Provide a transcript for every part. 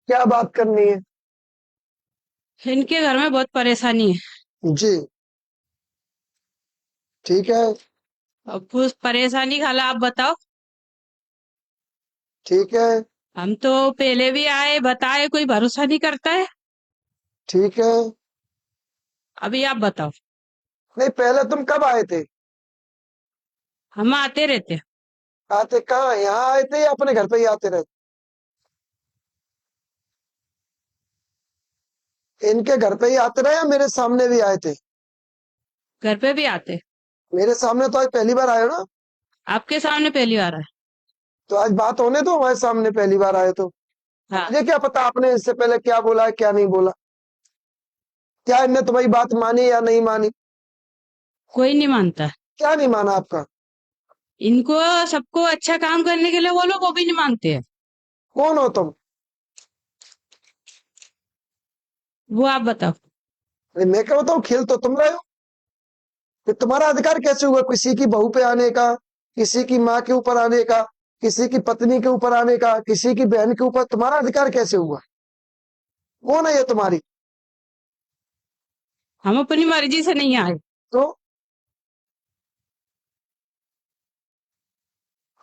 क्या बात करनी है? इनके घर में बहुत परेशानी है। जी। ठीक है। अब उस परेशानी खाला आप बताओ। ठीक है। हम तो पहले भी आए बताए, कोई भरोसा नहीं करता है। ठीक है। अभी आप बताओ। नहीं, पहले तुम कब आए थे? हम आते रहते हैं। आते कहाँ, यहाँ आए थे या अपने घर पे ही आते रहे? इनके घर पे ही आते रहे या मेरे सामने भी आए थे? घर पे भी आते। मेरे सामने तो आज पहली बार आए हो ना। आपके सामने पहली बार है। तो आज बात होने दो, हमारे सामने पहली बार आए तो। हाँ। मुझे क्या पता आपने इससे पहले क्या बोला है क्या नहीं बोला। क्या इनने तुम्हारी बात मानी या नहीं मानी? कोई नहीं मानता। क्या नहीं माना आपका? इनको सबको अच्छा काम करने के लिए बोलो, वो भी नहीं मानते हैं। कौन हो तुम? वो आप बताओ। अरे मैं क्या बताऊँ, खेल तो तुम रहे हो। फिर तुम्हारा अधिकार कैसे हुआ किसी की बहू पे आने का, किसी की माँ के ऊपर आने का, किसी की पत्नी के ऊपर आने का, किसी की बहन के ऊपर तुम्हारा अधिकार कैसे हुआ? कौन है ये तुम्हारी? हम अपनी मर्जी से नहीं आए। तो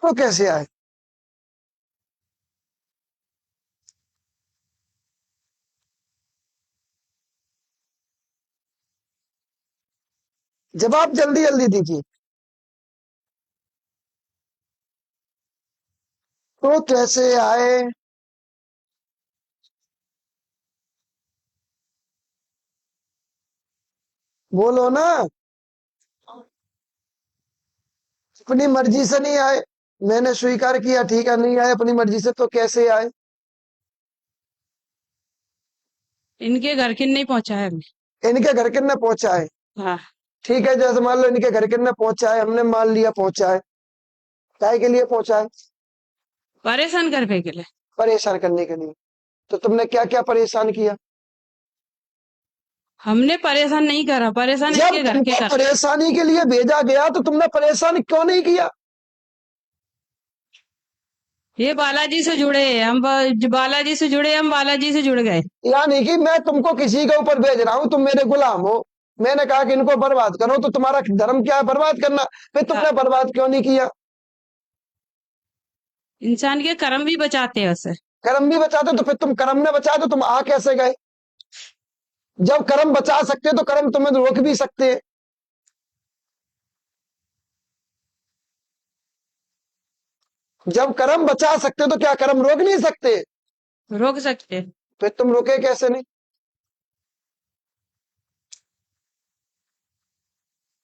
वो कैसे आए? जवाब जल्दी जल्दी दीजिए। तो कैसे आए? बोलो ना। अपनी मर्जी से नहीं आए। मैंने स्वीकार किया, ठीक है, नहीं आए अपनी मर्जी से, तो कैसे आए? इनके घर किन नहीं पहुंचा है हमें। इनके घर किसने पहुंचा है? हाँ। ठीक है, जैसे मान लो इनके घर किसने पहुंचा है, हमने मान लिया पहुंचा है। काय के लिए पहुंचा है? परेशान करने के लिए। परेशान करने के लिए। तो तुमने क्या क्या परेशान किया? हमने परेशान नहीं करा, परेशान जब इनके घर के तुमको कर। परेशानी के लिए भेजा गया तो तुमने परेशान क्यों नहीं किया? ये बालाजी से जुड़े हैं, बालाजी से जुड़े, हम बालाजी से जुड़ गए। यानी कि मैं तुमको किसी के ऊपर भेज रहा हूं, तुम मेरे गुलाम हो। मैंने कहा कि इनको बर्बाद करो, तो तुम्हारा धर्म क्या है, बर्बाद करना। फिर हाँ। तुमने बर्बाद क्यों नहीं किया? इंसान के कर्म भी बचाते हैं उसे। कर्म भी बचाते तो फिर तुम कर्म ने बचाए तो तुम आ कैसे गए? जब कर्म बचा सकते तो कर्म तुम्हें रोक भी सकते हैं। जब कर्म बचा सकते तो क्या कर्म रोक नहीं सकते? रोक सकते हैं। फिर तुम रोके कैसे नहीं?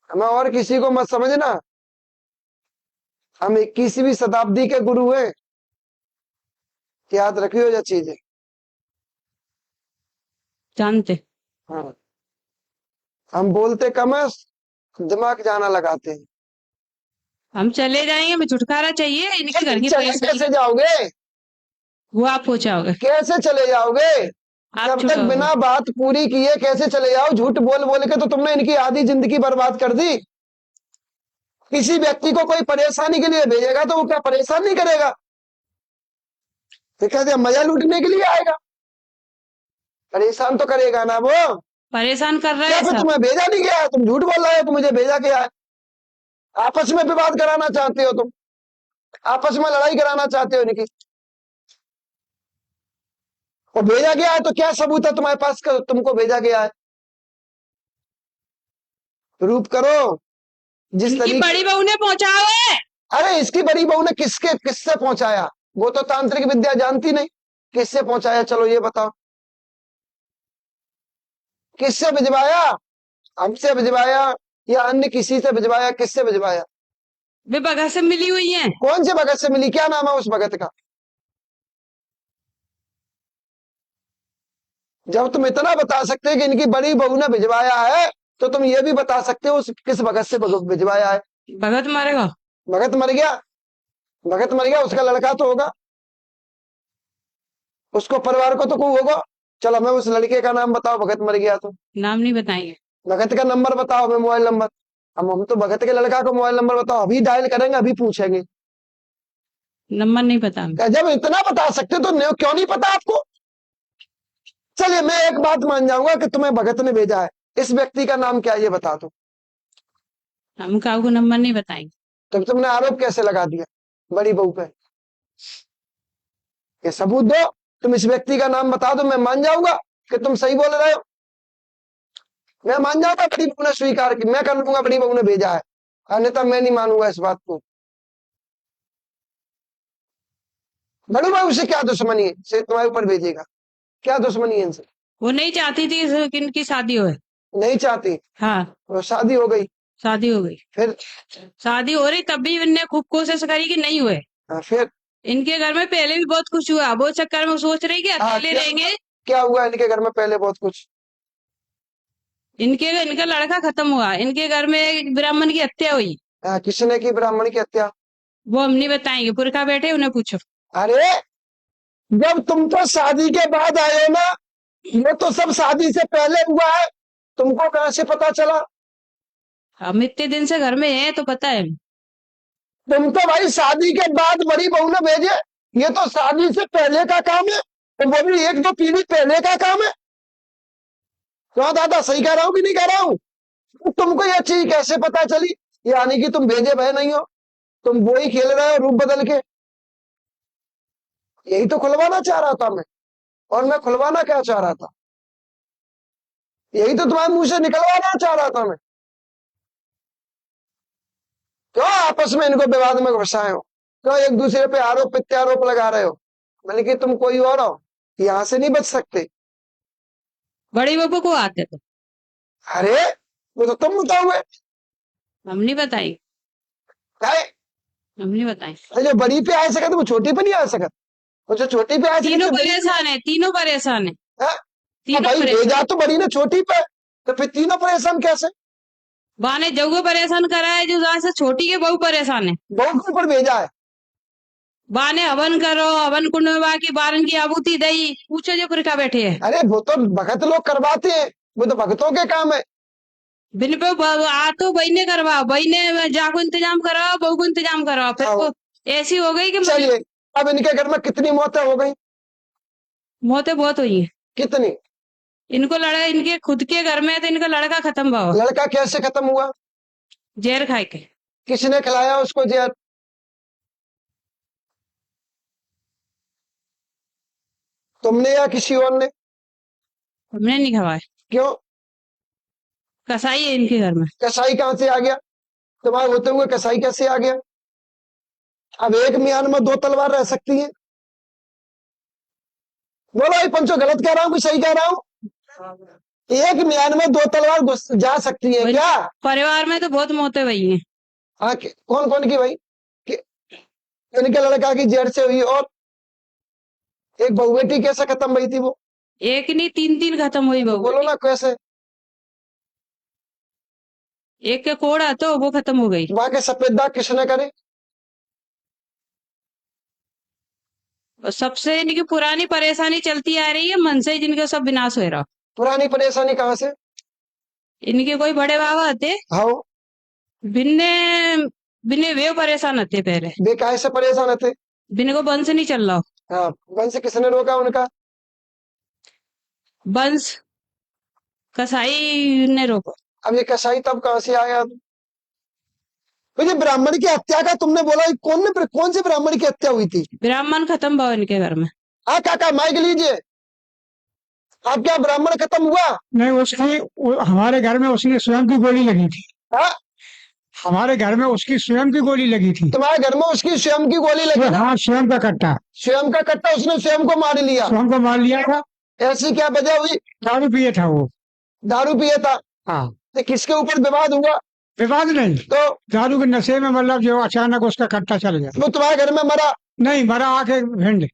हमें और किसी को मत समझना। हम 21वीं शताब्दी के गुरु हैं। याद रखियो ये चीजें। जानते। हाँ। हम बोलते कम है, दिमाग जाना लगाते हैं। हम चले जाएंगे, हमें छुटकारा चाहिए इनके घर की चले परेशानी। कैसे जाओगे? वो आप पहुंचाओगे। कैसे चले जाओगे? आप जब तक छुड़ाओगे। बिना बात पूरी किए कैसे चले जाओ? झूठ बोल बोल के तो तुमने इनकी आधी जिंदगी बर्बाद कर दी। किसी व्यक्ति को कोई परेशानी के लिए भेजेगा तो वो क्या परेशान नहीं करेगा? फिर कहते हैं मजा लूटने के लिए आएगा। परेशान तो करेगा ना वो। परेशान कर रहे क्या हैं फिर सब। तुम्हें भेजा नहीं गया है? तुम झूठ बोल रहे हो, तुम मुझे भेजा गया है। आपस में विवाद कराना चाहते हो तुम। आपस में लड़ाई कराना चाहते हो इनकी। और भेजा गया है तो क्या सबूत है तुम्हारे पास का तुमको भेजा गया है? प्रूफ करो। जिस इनकी तरीके। बड़ी बहू ने पहुंचाओ है। अरे इसकी बड़ी बहू ने किससे पहुंचाया? वो तो तांत्रिक विद्या जानती नहीं। किससे पहुंचाया, चलो ये बताओ। किससे भिजवाया? हमसे भिजवाया या अन्य किसी से भिजवाया? किससे भिजवाया? वे बगल से मिली हुई हैं। कौन से भगत से मिली, क्या नाम है उस भगत का? जब तुम इतना बता सकते हो कि इनकी बड़ी बहू ने भिजवाया है, तो तुम ये भी बता सकते हो उस किस भगत से भिजवाया है। भगत मरेगा। भगत मर गया? भगत मर गया, उसका लड़का तो होगा। उसको परिवार को तो कोई होगा। चलो हमें उस लड़के का नाम बताओ, भगत मर गया तो। नाम नहीं बताएंगे। भगत का नंबर बताओ, हमें मोबाइल नंबर। हम तो भगत के लड़का को मोबाइल नंबर बताओ, अभी डायल करेंगे, अभी पूछेंगे। नंबर नहीं पता हमें। जब इतना बता सकते तो क्यों नहीं पता आपको? चलिए मैं एक बात मान जाऊंगा कि तुम्हें भगत ने भेजा है, इस व्यक्ति का नाम क्या है ये बता दो। हम काऊ को नंबर नहीं बताएंगे। तो तुमने आरोप कैसे लगा दिया बड़ी बहू पे? ये सबूत दो, तुम इस व्यक्ति का नाम बता दो, मैं मान जाऊंगा कि तुम सही बोल रहे हो। मैं मान जाऊंगा बड़ी बहू ने स्वीकार की, मैं कर लूंगा बड़ी बहू ने भेजा है, अन्यथा मैं नहीं मानूंगा इस बात को। बड़ी बहू से क्या दुश्मनी है से तुम्हारे ऊपर भेजेगा? क्या दुश्मनी है इनसे? वो नहीं चाहती थी कि इनकी शादी हो। नहीं चाहती? हाँ, वो शादी हो गई, शादी हो गई। फिर? शादी हो रही तब भी इनने खूब कोशिश करी कि नहीं हुए। फिर इनके घर में पहले भी बहुत कुछ हुआ, वो चक्कर में सोच रही कि अकेले रहेंगे। क्या हुआ इनके घर में पहले? बहुत कुछ। इनका लड़का खत्म हुआ, इनके घर में एक ब्राह्मण की हत्या हुई। किसने की ब्राह्मण की हत्या? वो हम नहीं बताएंगे, पुरखा बैठे उन्हें पूछो। अरे जब तुम तो शादी के बाद आए हो ना, ये तो सब शादी से पहले हुआ है, तुमको कहां से पता चला? हम इतने दिन से घर में हैं तो पता है। तुम तो भाई शादी के बाद बड़ी बहू ने भेजे, ये तो शादी से पहले का काम है, तो वो भी एक दो पीढ़ी पहले का काम है। क्यों दादा, सही कह रहा हूं कि नहीं कह रहा हूं? तुमको ये चीज कैसे पता चली? यानी कि तुम भेजे भय नहीं हो, तुम वो ही खेल रहे हो रूप बदल के। यही तो खुलवाना चाह रहा था मैं, और मैं खुलवाना क्या चाह रहा था? यही तो तुम्हारे मुंह से निकलवाना चाह रहा था मैं। क्यों आपस में इनको विवाद में घुसाए हो? क्यों एक दूसरे पे आरोप प्रत्यारोप लगा रहे हो? मैंने कि तुम कोई और हो, यहां से नहीं बच सकते। बड़ी बहू को आते तो अरे वो तो तुम बताओगे। हम नहीं बताएंगे, है? हम नहीं बताएंगे। अरे जो बड़ी पे आ सकत वो छोटी पे नहीं आ सकत, वो जो छोटी पे आ तीनों सकत परेशान है, तीनों परेशान है, तीनों भाई परेशान। भेजा तो बड़ी ने छोटी पे, तो फिर तीनों परेशान कैसे? बा ने जऊ को परेशान करा है, जो जहाँ से छोटी के बहू परेशान है। बहू के ऊपर भेजा है। बा ने हवन करो, हवन कुंड में बा की बारन की आबूति दई, पूछो जो पुरखा बैठे है। अरे वो तो भगत लोग करवाते हैं, वो तो भगतों के काम है। बिन पे आ तो बही ने करवाओ, बही ने जाको इंतजाम कराओ, बहू को इंतजाम कराओ, फिर आओ। तो ऐसी हो गई कि चलिए अब इनके घर में कितनी मौतें हो गई? मौतें बहुत हुई है। कितनी? इनको लड़ा, इनके खुद के घर में है तो इनका लड़का खत्म हुआ, लड़का कैसे खत्म हुआ? जहर खाए के। किसने खिलाया उसको जहर? तुमने या किसी और ने? हमने नहीं खवाया। क्यों? कसाई है इनके घर में। कसाई कहां से आ गया? तुम्हारे होते हुए कसाई कैसे आ गया? अब एक म्यान में दो तलवार रह सकती है? बोलो ये पंचो, गलत कह रहा हूं कि सही कह रहा हूं? एक म्यान में दो तलवार जा सकती है क्या? परिवार में तो बहुत मौतें हुई हैं। हाँ कौन कौन की भाई? इनके लड़का की जहर से हुई, और एक बहू बेटी कैसे खत्म हुई थी वो? एक नहीं, तीन तीन खत्म हुई बहू। बोलो ना कैसे? एक के कोड़ा तो वो खत्म हो गई। वहां के सफेद दाग किसने करे? और सबसे इनकी पुरानी परेशानी चलती आ रही है, मन से ही जिनका सब विनाश हो रहा। पुरानी परेशानी कहाँ से? इनके कोई बड़े बाबा थे, हाँ बिन्ने बिन्ने वे परेशान थे पहले, वे काहे से परेशान थे? बिन्ने को वंश नहीं चल रहा। हाँ वंश किसने रोका उनका? वंश कसाई ने रोको। अब ये कसाई तब कहां से आया? तो ये ब्राह्मण की हत्या का तुमने बोला, कौन से ब्राह्मण की हत्या हुई थी? ब्राह्मण खत्म भाव इनके घर में। हाँ काका माइक लीजिए। आप क्या ब्राह्मण खत्म हुआ? नहीं, हमारे घर में उसकी स्वयं की गोली लगी थी। हाँ हमारे घर में उसकी स्वयं की गोली लगी थी। तुम्हारे घर में उसकी स्वयं की गोली लगी ना? हाँ, स्वयं का कट्टा। स्वयं का कट्टा, उसने स्वयं को मार लिया। स्वयं को मार लिया था। ऐसी क्या वजह हुई? दारू पिए था वो। दारू पिए था? हाँ। तो किसके ऊपर विवाद हुआ? विवाद नहीं, तो दारू के नशे में मतलब जो अचानक उसका कट्टा चल गया। वो तुम्हारे घर में मरा? नहीं मरा, आके भिंड।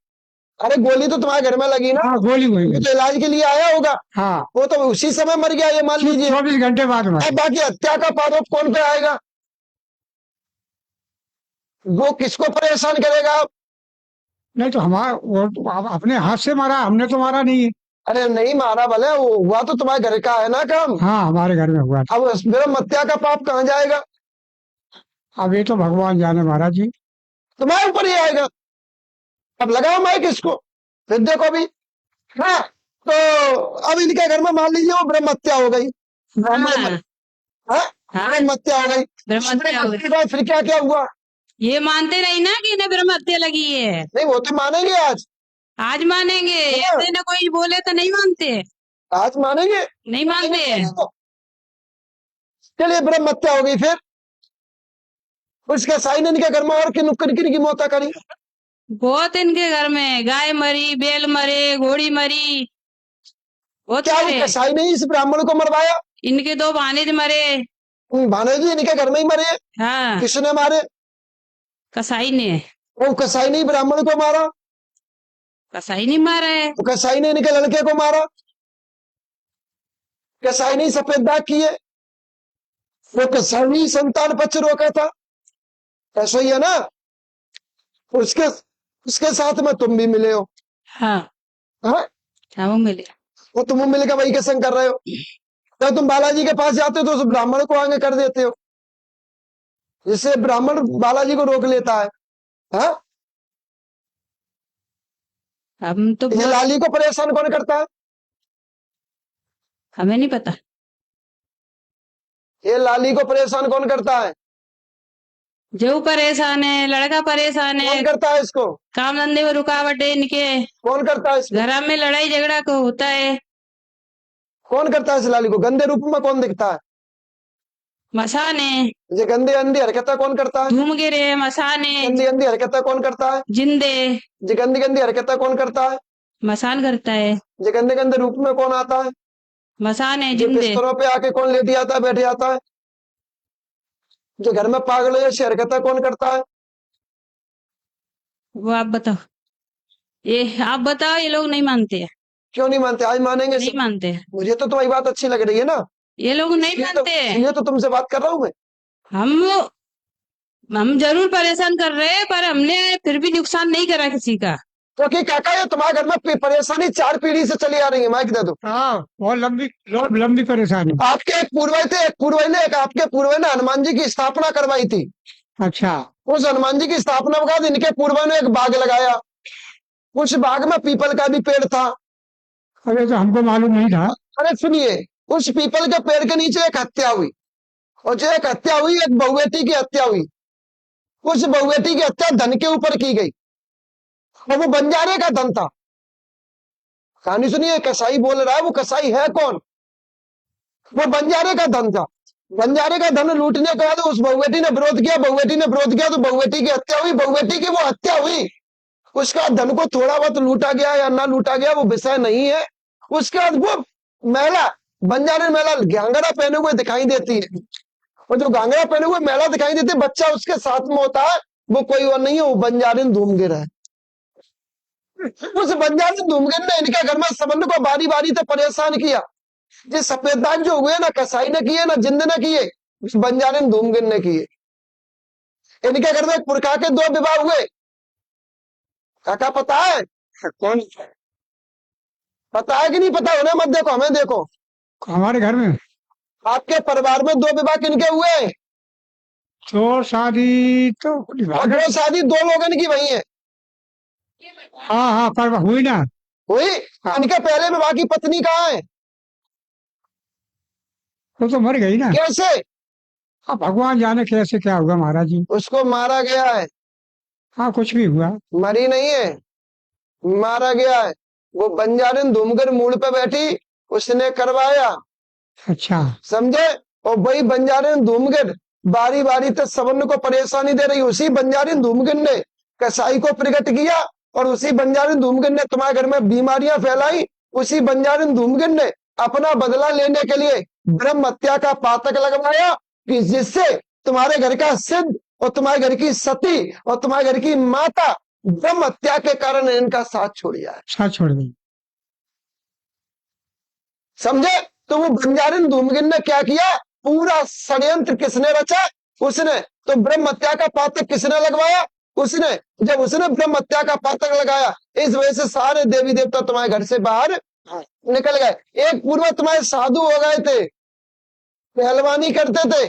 अरे गोली तो तुम्हारे घर में लगी ना? हाँ, गोली हुई। वो तो इलाज के लिए आया होगा। हाँ, वो तो उसी समय मर गया, ये मान लीजिए। 24 घंटे बाद में। अब बाकी हत्या का आरोप कौन पे आएगा? वो किसको परेशान करेगा? नहीं तो अपने हाथ से मारा, हमने तो मारा नहीं है। अरे नहीं मारा भले, वो हुआ तो तुम्हारे घर का है ना काम। हाँ, हमारे घर में हुआ। अब मेरा हत्या का पाप कहाँ जाएगा? अब ये तो भगवान जाने महाराज जी। तुम्हारे ऊपर ही आएगा। अब लगाओ माइक इसको, फिर देखो भी। हाँ तो अब इनके घर में मान लीजिए वो ब्रह्म हत्या हो गई, ब्राह्मण हाँ, हाँ, हाँ, ब्रह्म हत्या हो गई। ब्रह्म हत्या हो गई। उसके बाद फिर क्या क्या हुआ? ये मानते नहीं ना कि इन्हें ब्रह्म हत्या लगी है। नहीं वो तो मानेंगे आज, आज मानेंगे, हाँ। ऐसे ना कोई बोले तो नहीं मानते, आज मानेंगे। नहीं मानते। चलिए ब्रह्म हत्या हो गई, फिर उसके साई ने इनके घर में और किन किन किन की मौत करी? बहुत इनके घर में गाय मरी, बैल मरे, घोड़ी मरी, बहुत क्या वो मरे। कसाई ने इस ब्राह्मण को मरवाया? इनके 2 भानेज मरे। भाने जी इनके घर में ही मरे। हाँ, किसने मारे? कसाई ने। वो कसाई ने ही ब्राह्मण को मारा। कसाई नहीं मारा है। तो कसाई ने इनके लड़के को मारा। कसाई ने ही सफेद दाग किए। वो कसाई ने ही संतान पक्ष रोका था। ऐसा ही है ना? उसके उसके साथ में तुम भी मिले हो। हाँ, हाँ, हाँ, वो मिले। वो तुम मिलकर वही कसम कर रहे हो। जब तुम बालाजी के पास जाते हो तो उस ब्राह्मण को आगे कर देते हो, जिससे ब्राह्मण बालाजी को रोक लेता है। हाँ? हम तो ये बहुत, लाली को परेशान कौन करता है? हमें नहीं पता। ये लाली को परेशान कौन करता है? जो परेशान है, लड़का परेशान है, कौन करता है इसको? काम धंधे में रुकावट है इनके, कौन करता है इसको? घर में लड़ाई झगड़ा को होता है। कौन करता है इस लाली को? गंदे रूप में कौन दिखता है? मसान है, ये गंदे अंधी हरकतें कौन करता है? धूम गिरे, मसान है, गंदी अंधी हरकतें कौन करता है? जिंदे, ये गंदी गंदी हरकतें कौन करता है? मसान करता है। ये गंदे गंदे रूप में कौन आता है? मसान है, जो जिंदे। बिस्तरों पे आके कौन लेटी आता है, बैठ जाता है? जो घर में पागल है ऐसी हरकतें कौन करता है? वो आप बताओ, ये आप बताओ, ये लोग नहीं मानते हैं, क्यों नहीं मानते? आज मानेंगे नहीं सब। मानते हैं। मुझे तो तुम्हारी बात अच्छी लग रही है ना, ये लोग नहीं इसलिए मानते हैं। इसलिए तो तुमसे बात कर रहा हूँ मैं। हम जरूर परेशान कर रहे हैं, पर हमने फिर भी नुकसान नहीं करा किसी का। क्योंकि काका ये तुम्हारे घर में परेशानी 4 पीढ़ी से चली आ रही है। माइक दे दो। हाँ, बहुत लंबी लंबी परेशानी। आपके एक पूर्वज थे, एक पूर्वज ने, एक आपके पूर्वज ने हनुमान जी की स्थापना करवाई थी। अच्छा। उस हनुमान जी की स्थापना के बाद इनके पूर्वज ने एक बाग लगाया। उस बाग में पीपल का भी पेड़ था। अरे तो हमको मालूम नहीं था। अरे सुनिए, उस पीपल के पेड़ के नीचे एक हत्या हुई, और जो एक हत्या हुई, एक बहुबेटी की हत्या हुई। उस बहुबेटी की हत्या धन के ऊपर की गई, और वो बंजारे का धन था। कहानी सुनिए, कसाई बोल रहा है, वो कसाई है कौन? वो बंजारे का धन था। बंजारे का धन लूटने के बाद उस बहुबेटी ने विरोध किया, बहुबेटी ने विरोध किया तो बहुबेटी की हत्या हुई। बहुबेटी की वो हत्या हुई, उसका धन को थोड़ा बहुत लूटा गया या ना लूटा गया वो विषय नहीं है। उसके बाद वो महिला, बंजारे महिला घांगरा पहने हुए दिखाई देती है, और जो घांगरा पहने हुए महिला दिखाई देती है, बच्चा उसके साथ में होता है, वो कोई और नहीं है, वो बंजारिन धूमगिर है। उस बंजारिन धूमगिर ने इनके घर में संबंध को बारी बारी से परेशान किया। ये सफेद दाग जो हुए ना, कसाई ने किए ना, जिंद ने किए, उस बंजारिन धूमगिर ने किए। इनके घर में पुरखा के 2 विवाह हुए। काका पता है? कौन? पता है कि नहीं पता? होने मत देखो, हमें देखो। हमारे घर में आपके परिवार में 2 विवाह किनके हुए? तो शादी तो और 2 शादी 2 लोगों की वही है। हाँ हाँ, पर हुई ना। हुई। इनके पहले विवाह की पत्नी कहाँ है? वो तो मर गई ना। कैसे? अब भगवान जाने कैसे क्या हुआ महाराज जी। उसको मारा गया है। हाँ, कुछ भी हुआ। मरी नहीं है, मारा गया है। वो बंजारिन धूमगिर मूड पे बैठी, उसने करवाया। अच्छा। समझे? और वही बंजारिन धूमगिर बारी बारी तक सवर्ण को परेशानी दे रही। उसी बंजारिन धूमगिर ने कसाई को प्रकट किया, और उसी बंजारिन धूमगिर ने तुम्हारे घर में बीमारियां फैलाई। उसी बंजारिन धूमगिर ने अपना बदला लेने के लिए ब्रह्म हत्या का पातक लगवाया, कि जिससे तुम्हारे घर का सिद्ध और तुम्हारे घर की सती और तुम्हारे घर की माता ब्रह्म हत्या के कारण इनका साथ छोड़ दिया। साथ छोड़ दी। समझे? तो वो बंजारिन धूमगिर ने क्या किया? पूरा षड्यंत्र किसने रचा? उसने। तो ब्रह्म हत्या का पातक किसने लगवाया? उसने। जब उसने ब्रह्म हत्या का पातक लगाया, इस वजह से सारे देवी देवता तुम्हारे घर से बाहर निकल गए। एक पूर्व तुम्हारे साधु हो गए थे, पहलवानी करते थे,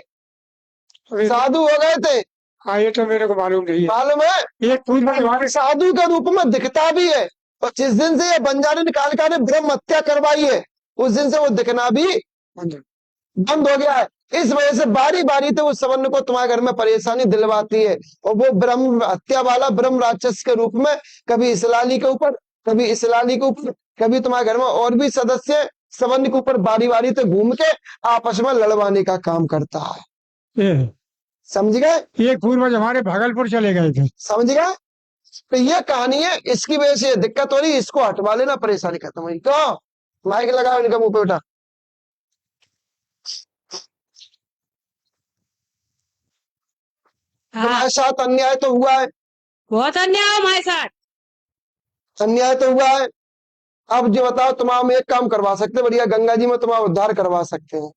साधु हो गए थे। हाँ, ये तो मेरे को मालूम नहीं है। मालूम है? एक पूर्व साधु के रूप में दिखता भी है, और जिस दिन से ये बंजारे ने कालिका ने ब्रह्म हत्या करवाई है, उस दिन से वो दिखना भी बंद हो गया है। इस वजह से बारी बारी तो उस सवर्ण को तुम्हारे घर में परेशानी दिलवाती है, और वो ब्रह्म हत्या वाला ब्रह्म राक्षस के रूप में कभी इस लाली के ऊपर, कभी इस लाली के ऊपर, कभी तुम्हारे घर में और भी सदस्य सवर्ण के ऊपर बारी बारी तो घूम के आपस में लड़वाने का काम करता है। ये समझ गए? एक पूर्वज हमारे भागलपुर चले गए थे। समझ गए? तो ये कहानी है, इसकी वजह से ये दिक्कत हो रही है, इसको हटवा लेना, परेशानी खत्म हुई। तो माइक लगाओ इनका मुंह पे उठा। हाँ, तुम्हारे साथ अन्याय तो हुआ है, बहुत अन्याय है हमारे साथ। अन्याय तो हुआ है। अब जो बताओ, तुम हम एक काम करवा सकते हैं, बढ़िया गंगा जी में तुम्हारा उद्धार करवा सकते हैं।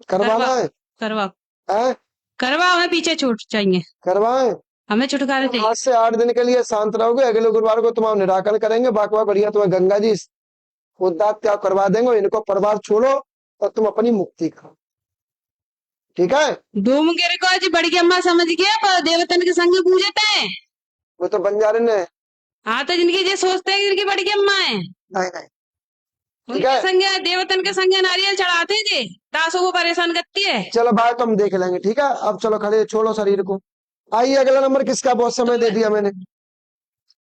करवाना है? करवाओ, हैं? करवाओ, हमें पीछे छूट चाहिए, करवाएं? हमें छुटकारा चाहिए। आज से 8 दिन के लिए शांत रहोगे, अगले गुरुवार को तुम्हारा निराकरण करेंगे। बाकी बढ़िया तुम्हें गंगा जी उद्धार त्याग करवा देंगे, इनको परिवार छोड़ो और तुम अपनी मुक्ति करो। ठीक है? डूमगिर को जी बड़ी अम्मा समझ गया, पर देवतन के संग पूजते हैं। वो तो बंजारे ने हाँ, तो जिनकी ये सोचते हैं जिनकी बड़ी अम्मा है, नहीं नहीं ठीक उनके है, संग देवतन के संग नारियल चढ़ाते हैं जी, दासों को परेशान करती है। चलो बाय, तो हम देख लेंगे। ठीक है, अब चलो खड़े छोड़ो शरीर को। आइए, अगला नंबर किसका? बहुत समय दे दिया मैंने।